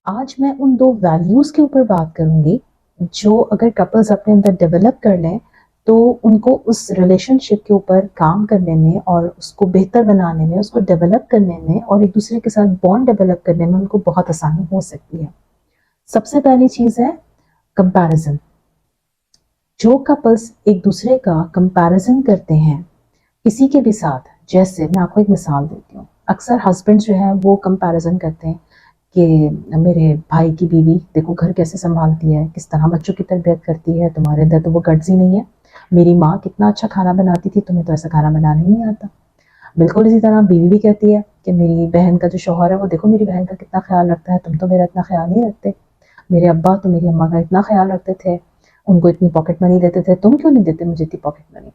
आज मैं उन दो वैल्यूज़ के ऊपर बात करूँगी जो अगर कपल्स अपने अंदर डेवलप कर लें तो उनको उस रिलेशनशिप के ऊपर काम करने में और उसको बेहतर बनाने में, उसको डेवलप करने में और एक दूसरे के साथ बॉन्ड डेवलप करने में उनको बहुत आसानी हो सकती है। सबसे पहली चीज़ है कंपैरिजन। जो कपल्स एक दूसरे का कंपैरिजन करते हैं किसी के भी साथ, जैसे मैं आपको एक मिसाल देती हूँ, अक्सर हस्बैंड जो है वो कंपैरिजन करते हैं कि मेरे भाई की बीवी देखो घर कैसे संभालती है, किस तरह बच्चों की तरबियत करती है, तुम्हारे अंदर तो वो गट्स ही नहीं है। मेरी माँ कितना अच्छा खाना बनाती थी, तुम्हें तो ऐसा खाना बनाने नहीं आता। बिल्कुल इसी तरह बीवी भी कहती है कि मेरी बहन का जो शौहर है वो देखो मेरी बहन का कितना ख्याल रखता है, तुम तो मेरा इतना ख्याल नहीं रखते। मेरे अब्बा तो मेरी अम्मा का इतना ख्याल रखते थे, उनको इतनी पॉकेट मनी देते थे, तुम क्यों नहीं देते मुझे इतनी पॉकेट मनी।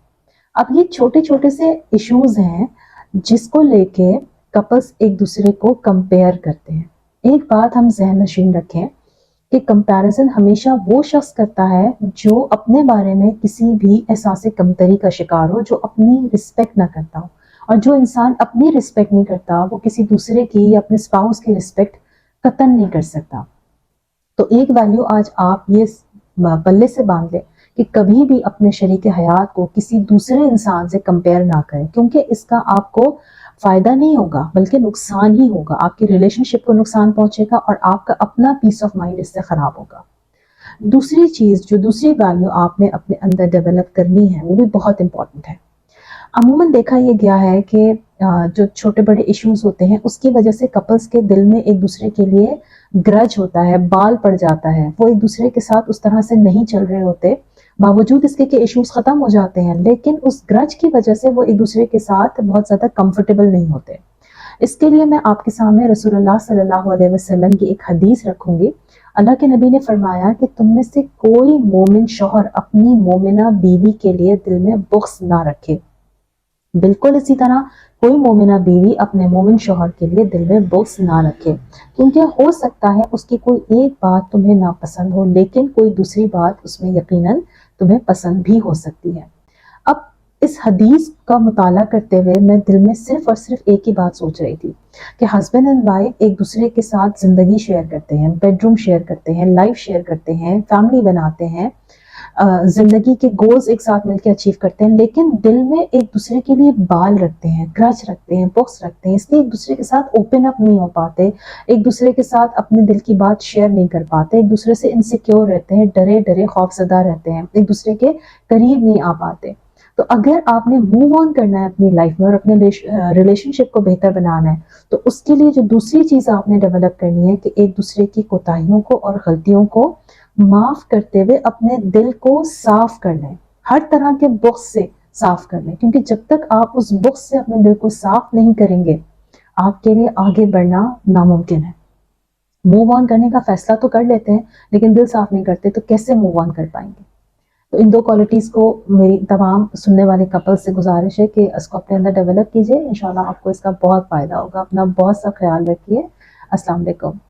अब ये छोटे छोटे से इश्यूज हैं जिसको लेके कपल्स एक दूसरे को कंपेयर करते हैं। एक बात हम ज़हन नशीन रखें कि कंपैरिजन हमेशा वो शख्स करता है जो अपने बारे में किसी भी एहसास कमतरी का शिकार हो, जो अपनी रिस्पेक्ट ना करता हो। और जो इंसान अपनी रिस्पेक्ट नहीं करता वो किसी दूसरे की या अपने स्पाउस की रिस्पेक्ट कतन नहीं कर सकता। तो एक वैल्यू आज आप ये पल्ले से बांध लें कि कभी भी अपने शरीक हयात को किसी दूसरे इंसान से कंपेयर ना करें, क्योंकि इसका आपको फायदा नहीं होगा बल्कि नुकसान ही होगा। आपकी रिलेशनशिप को नुकसान पहुंचेगा और आपका अपना पीस ऑफ माइंड इससे खराब होगा। दूसरी चीज, जो दूसरी वैल्यू आपने अपने अंदर डेवलप करनी है वो भी बहुत इंपॉर्टेंट है। अमूमन देखा यह गया है कि जो छोटे बड़े इश्यूज होते हैं उसकी वजह से कपल्स के दिल में एक दूसरे के लिए ग्रज होता है, बाल पड़ जाता है, वो एक दूसरे के साथ उस तरह से नहीं चल रहे होते, बावजूद इसके कि इश्यूज खत्म हो जाते हैं, लेकिन उस ग्रज की वजह से वो एक दूसरे के साथ बहुत ज्यादा कंफर्टेबल नहीं होते। इसके लिए मैं आपके सामने रसूलुल्लाह सल्लल्लाहु अलैहि वसल्लम की एक हदीस रखूंगी। अल्लाह के नबी ने फरमाया कि तुम में से कोई मोमिन शौहर अपनी मोमिना बीवी के लिए दिल में बुग़्ज़ ना रखे। बिल्कुल इसी तरह कोई मोमिना बीवी अपने मोमिन शौहर के लिए दिल में बुग़्ज़ ना रखे, क्योंकि हो सकता है उसकी कोई एक बात तुम्हें नापसंद हो लेकिन कोई दूसरी बात उसमें यकीनन तुम्हें पसंद भी हो सकती है। अब इस हदीस का मुताला करते हुए मैं दिल में सिर्फ और सिर्फ एक ही बात सोच रही थी कि हस्बैंड एंड वाइफ एक दूसरे के साथ जिंदगी शेयर करते हैं, बेडरूम शेयर करते हैं, लाइफ शेयर करते हैं, फैमिली बनाते हैं, जिंदगी के गोल्स एक साथ मिलकर अचीव करते हैं, लेकिन दिल में एक दूसरे के लिए बाल रखते हैं, ग्रज रखते हैं, बुक्स रखते हैं, इसलिए एक दूसरे के साथ ओपन अप नहीं हो पाते, एक दूसरे के साथ अपने दिल की बात शेयर नहीं कर पाते, एक दूसरे से इनसिक्योर रहते हैं, डरे डरे खौफजदा रहते हैं, एक दूसरे के करीब नहीं आ पाते। तो अगर आपने मूव ऑन करना है अपनी लाइफ में और अपने रिलेशनशिप को बेहतर बनाना है तो उसके लिए जो दूसरी चीज आपने डेवलप करनी है कि एक दूसरे की कोताहियों को और गलतियों को माफ करते हुए अपने दिल को साफ कर लें, हर तरह के बुग़्ज़ से साफ कर लें, क्योंकि जब तक आप उस बुग़्ज़ से अपने दिल को साफ नहीं करेंगे आपके लिए आगे बढ़ना नामुमकिन है। मूव ऑन करने का फैसला तो कर लेते हैं लेकिन दिल साफ नहीं करते तो कैसे मूव ऑन कर पाएंगे। तो इन दो क्वालिटीज को मेरी तमाम सुनने वाले कपल्स से गुजारिश है कि इसको अपने अंदर डेवलप कीजिए, इंशाल्लाह आपको इसका बहुत फायदा होगा। अपना बहुत सा ख्याल रखिए। अस्सलाम वालेकुम।